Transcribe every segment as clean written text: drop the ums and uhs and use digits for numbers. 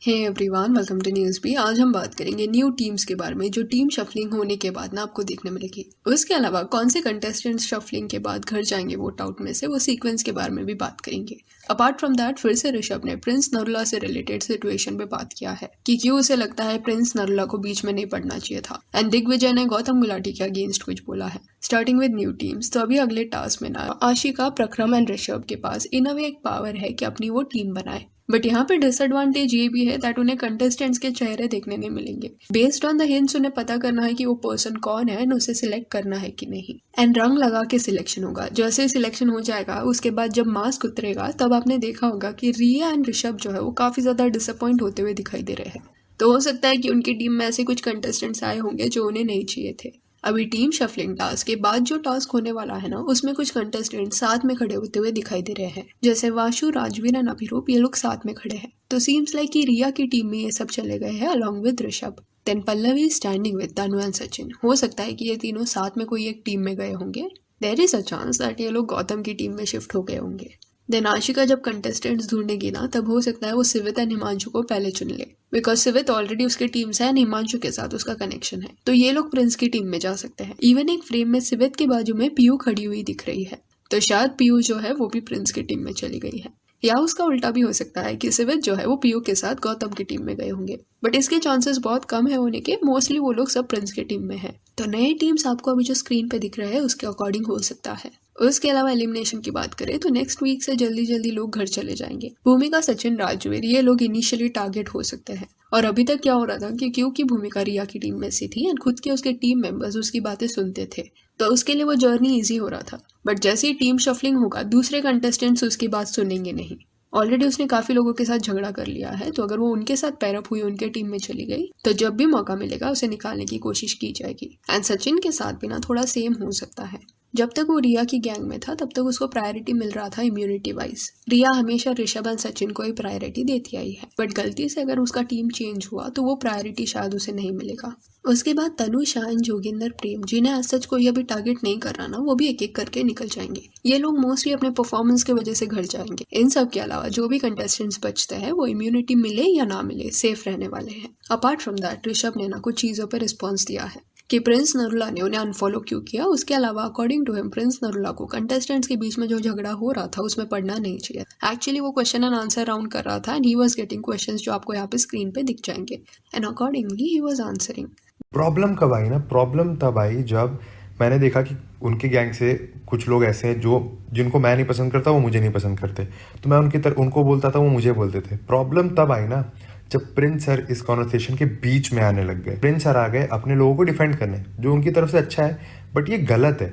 Hey everyone, welcome to news B. आज हम बात करेंगे न्यू टीम्स के बारे में जो टीम शफलिंग होने के बाद ना आपको देखने मिलेगी। उसके अलावा कौन से कंटेस्टेंट्स शफलिंग के बाद घर जाएंगे वोट आउट में से, वो सीक्वेंस के बारे में भी बात करेंगे। अपार्ट फ्रॉम दैट, फिर से ऋषभ ने प्रिंस नरुला से रिलेटेड सिचुएशन पे बात किया है कि क्यों उसे लगता है प्रिंस नरुला को बीच में नहीं पड़ना चाहिए था। एंड दिग्विजय ने गौतम गुलाटी के अगेंस्ट कुछ बोला है। स्टार्टिंग विद न्यू टीम्स, तो अभी अगले टास्क में ना आशिका, प्रक्रम एंड ऋषभ के पास इन अ वे एक पावर है कि अपनी वो टीम बनाए। बट यहाँ पे डिसएडवांटेज ये भी है दैट उन्हें कंटेस्टेंट्स के चेहरे देखने नहीं मिलेंगे। बेस्ड ऑन द हिंट्स उन्हें पता करना है कि वो पर्सन कौन है एंड उसे सिलेक्ट करना है कि नहीं। एंड रंग लगा के सिलेक्शन होगा। जैसे सिलेक्शन हो जाएगा उसके बाद जब मास्क उतरेगा तब आपने देखा होगा कि रिया एंड ऋषभ जो है वो काफी ज्यादा डिसअपॉइंट होते हुए दिखाई दे रहे हैं। तो हो सकता है कि उनकी टीम में ऐसे कुछ कंटेस्टेंट्स आए होंगे जो उन्हें नहीं चाहिए थे। अभी टीम शफलिंग टास्क के बाद जो टास्क होने वाला है ना, उसमें कुछ कंटेस्टेंट साथ में खड़े होते हुए दिखाई दे रहे हैं। जैसे वाशु, राजवीर एंड अभिरूप, ये लोग साथ में खड़े हैं। तो सीम्स लाइक कि रिया की टीम में ये सब चले गए हैं along with Rishabh. Then Pallavi standing with Tanu and Sachin. हो सकता है कि ये तीनों साथ में कोई एक टीम में गए होंगे। There is a chance that ये लोग गौतम की टीम में शिफ्ट हो गए होंगे। देन आशिका जब कंटेस्टेंट्स ढूंढेगी ना, तब हो सकता है वो सिवित एंड हिमांशु को पहले चुन ले, बिकॉज सिवित ऑलरेडी उसके टीम से एंड हिमांशु के साथ उसका कनेक्शन है। तो ये लोग प्रिंस की टीम में जा सकते हैं। इवन एक फ्रेम में सिवित के बाजू में पीयू खड़ी हुई दिख रही है, तो शायद पीयू जो है वो भी प्रिंस की टीम में चली गई है। या उसका उल्टा भी हो सकता है कि सिवित जो है वो पीयू के साथ गौतम की टीम में गए होंगे। बट इसके चांसेस बहुत कम है होने के। मोस्टली वो लोग सब प्रिंस की टीम में है। तो नए टीम्स आपको अभी जो स्क्रीन पे दिख रहे हैं उसके अकॉर्डिंग हो सकता है। उसके अलावा एलिमिनेशन की बात करें तो नेक्स्ट वीक से जल्दी जल्दी लोग घर चले जाएंगे। भूमिका, सचिन, राजवीर, ये लोग इनिशियली टारगेट हो सकते हैं। और अभी तक क्या हो रहा था कि क्योंकि भूमिका रिया की टीम में से थी एंड खुद के उसके टीम मेंबर्स उसकी बातें सुनते थे, तो उसके लिए वो जर्नी इजी हो रहा था। बट जैसे ही टीम शफलिंग होगा, दूसरे कंटेस्टेंट्स उसकी बात सुनेंगे नहीं। ऑलरेडी उसने काफी लोगों के साथ झगड़ा कर लिया है, तो अगर वो उनके साथ पैरअप हुई, उनके टीम में चली गई, तो जब भी मौका मिलेगा उसे निकालने की कोशिश की जाएगी। एंड सचिन के साथ भी ना थोड़ा सेम हो सकता है। जब तक वो रिया की गैंग में था तब तक उसको प्रायोरिटी मिल रहा था इम्यूनिटी वाइज। रिया हमेशा ऋषभ एंड सचिन को ही प्रायोरिटी देती आई है, बट गलती से अगर उसका टीम चेंज हुआ तो वो प्रायोरिटी शायद उसे नहीं मिलेगा। उसके बाद तनु, शाइन, जोगिंदर, प्रेम, जिन्हें एज सच कोई अभी टारगेट नहीं कर रहा ना, वो भी एक एक करके निकल जाएंगे। ये लोग मोस्टली अपने परफॉर्मेंस की वजह से घर जाएंगे। इन सब के अलावा जो भी कंटेस्टेंट्स बचते हैं वो इम्यूनिटी मिले या ना मिले सेफ रहने वाले हैं। अपार्ट फ्रॉम दैट, ऋषभ ने ना कुछ चीजों पर रिस्पॉन्स दिया है कि प्रिंस नरुला ने उन्हें अनफॉलो क्यों किया। उसके अलावा according to him Prince Narula को कंटेस्टेंट्स के बीच में जो झगड़ा हो रहा था उसमें पड़ना नहीं चाहिए। एक्चुअली वो क्वेश्चन एंड आंसर राउंड कर रहा था and he was getting questions जो आपको यहाँ पे स्क्रीन पे दिख जाएंगे and accordingly he was answering. Problem कब आई ना, प्रॉब्लम तब आई जब मैंने देखा कि उनके गैंग से कुछ लोग ऐसे हैं जो जिनको मैं नहीं पसंद करता वो मुझे नहीं पसंद करते, तो मैं उनको बोलता था, वो मुझे बोलते थे। प्रॉब्लम तब आई ना जब प्रिंस सर इस कॉन्वर्सेशन के बीच में आने लग गए। प्रिंस सर आ गए अपने लोगों को डिफेंड करने, जो उनकी तरफ से अच्छा है, बट ये गलत है।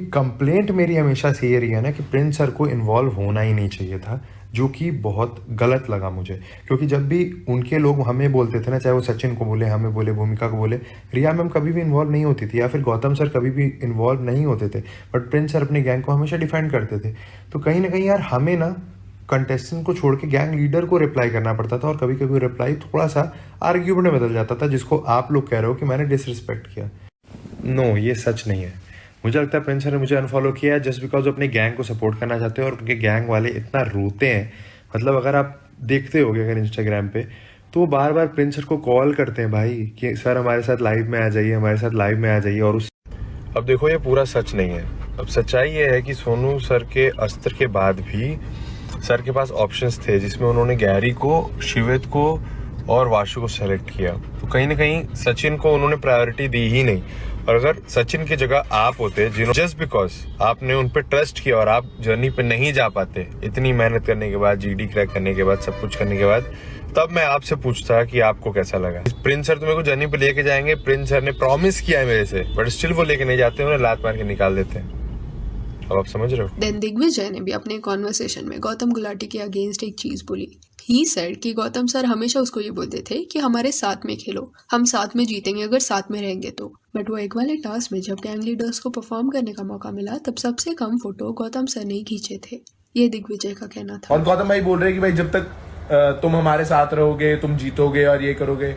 कंप्लेंट मेरी हमेशा से ये रही है ना कि प्रिंस सर को इन्वॉल्व होना ही नहीं चाहिए था, जो कि बहुत गलत लगा मुझे। क्योंकि जब भी उनके लोग हमें बोलते थे ना, चाहे वो सचिन को बोले, हमें बोले, भूमिका को बोले, रिया मैम कभी भी इन्वॉल्व नहीं होती थी, या फिर गौतम सर कभी भी इन्वॉल्व नहीं होते थे, बट प्रिंस सर अपनी गैंग को हमेशा डिफेंड करते थे। तो कहीं ना कहीं यार हमें ना कंटेस्टेंट को छोड़ के गैंग लीडर को रिप्लाई करना पड़ता था, और कभी कभी रिप्लाई थोड़ा सा आर्ग्यूमेंट में बदल जाता था, जिसको आप लोग कह रहे हो कि मैंने डिसरिस्पेक्ट किया। नो, ये सच नहीं है। मुझे लगता है प्रिंस सर ने मुझे अनफॉलो किया है जस्ट बिकॉज अपने गैंग को सपोर्ट करना चाहते हैं, और उनके गैंग वाले इतना रोते हैं। मतलब अगर आप देखते होगे अगर इंस्टाग्राम पे, तो वो बार बार प्रिंस सर को कॉल करते हैं भाई कि सर हमारे साथ लाइव में आ जाइए, हमारे साथ लाइव में आ जाइए। और उस अब देखो, ये पूरा सच नहीं है। अब सच्चाई ये है कि सोनू सर के अस्त्र के बाद भी सर के पास ऑप्शंस थे, जिसमें उन्होंने गैरी को, शिवित को और वाशु को सेलेक्ट किया। तो कहीं ना कहीं सचिन को उन्होंने प्रायोरिटी दी ही नहीं। और अगर सचिन की जगह आप होते, जिन्होंने जस्ट बिकॉज आपने उन पे ट्रस्ट किया और आप जर्नी पे नहीं जा पाते, इतनी मेहनत करने के बाद, जीडी क्रैक करने के बाद, सब कुछ करने के बाद, तब मैं आपसे पूछता कि आपको कैसा लगा। प्रिंस सर तुम्हें को जर्नी पे लेके जाएंगे, प्रिंस सर ने प्रॉमिस किया है मेरे से, बट स्टिल वो लेके नहीं जाते, उन्हें लात मार के निकाल देते हैं। अब आप समझ रहे हो। देन दिग्विजय ने भी अपने कॉन्वर्सेशन में गौतम गुलाटी के अगेंस्ट एक चीज बोली। ही सेड कि गौतम सर हमेशा उसको ये बोलते थे कि हमारे साथ में खेलो, हम साथ में जीतेंगे अगर साथ में रहेंगे तो। बट वो एक वाले टास्क में जब गैंग लीडर्स को परफॉर्म करने का मौका मिला, तब सबसे कम फोटो गौतम सर ने खींचे थे। ये दिग्विजय का कहना था। और गौतम भाई बोल रहे कि भाई जब तक तुम हमारे साथ रहोगे, तुम जीतोगे और ये करोगे।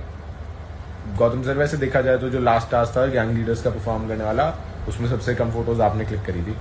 गौतम सर, वैसे देखा जाए तो जो लास्ट टास्क था गैंग लीडर्स का परफॉर्म करने वाला, उसमें सबसे कम फोटोज आपने क्लिक करी थी।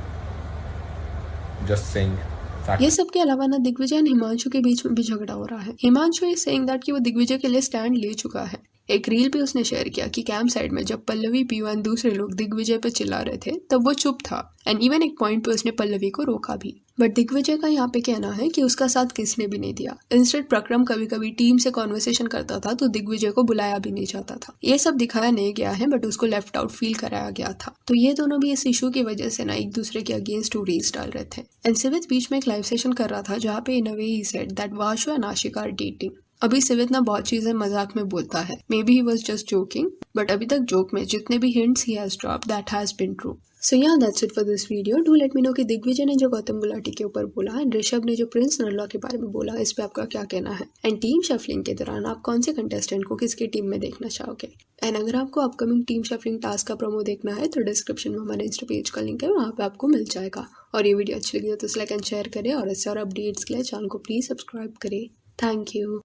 Just saying. Fact. ये सब के अलावा ना दिग्विजय और हिमांशु के बीच में भी झगड़ा हो रहा है। हिमांशु इज सेइंग दैट कि वो दिग्विजय के लिए स्टैंड ले चुका है। एक रील भी उसने शेयर किया कि कैंप साइड में जब पल्लवी, पीयू एंड दूसरे लोग दिग्विजय पे चिल्ला रहे थे तब वो चुप था एंड इवन एक पॉइंट पे उसने पल्लवी को रोका भी। बट दिग्विजय का यहाँ पे कहना है कि उसका साथ किसने भी नहीं दिया। इंस्टेड प्रक्रम कभी कभी टीम से कॉन्वर्सेशन करता था तो दिग्विजय को बुलाया भी नहीं जाता था। ये सब दिखाया नहीं गया है बट उसको लेफ्ट आउट फील कराया गया था। तो ये दोनों भी इस इशू की वजह से ना एक दूसरे के अगेंस्ट स्टोरीज डाल रहे थे। एंड सिवित बीच में एक लाइव सेशन कर रहा था जहाँ पे in a way he said that Washu and Aashika are dating. अभी सिवित ना बहुत चीजें मजाक में बोलता है, maybe he was just joking, but अभी तक जोक में जितने भी hints he has dropped that has been true. So yeah, that's it for this video. Do let me know कि दिग्विजय ने जो गौतम गुलाटी के ऊपर बोला एंड ऋषभ ने जो प्रिंस नरला के बारे में बोला, इस पे आपका क्या कहना है। एंड टीम शफलिंग के दौरान आप कौन से कंटेस्टेंट को किसकी टीम में देखना चाहोगे। एंड अगर आपको अपकमिंग टीम शफलिंग टास्क का प्रोमो देखना है तो डिस्क्रिप्शन में हमारे इंस्टा पेज का लिंक है, वहाँ पे आपको मिल जाएगा। और ये वीडियो अच्छी लगी हो तो लाइक एंड शेयर करें और इससे और अपडेट्स के लिए चैनल को प्लीज सब्सक्राइब करें। Thank you.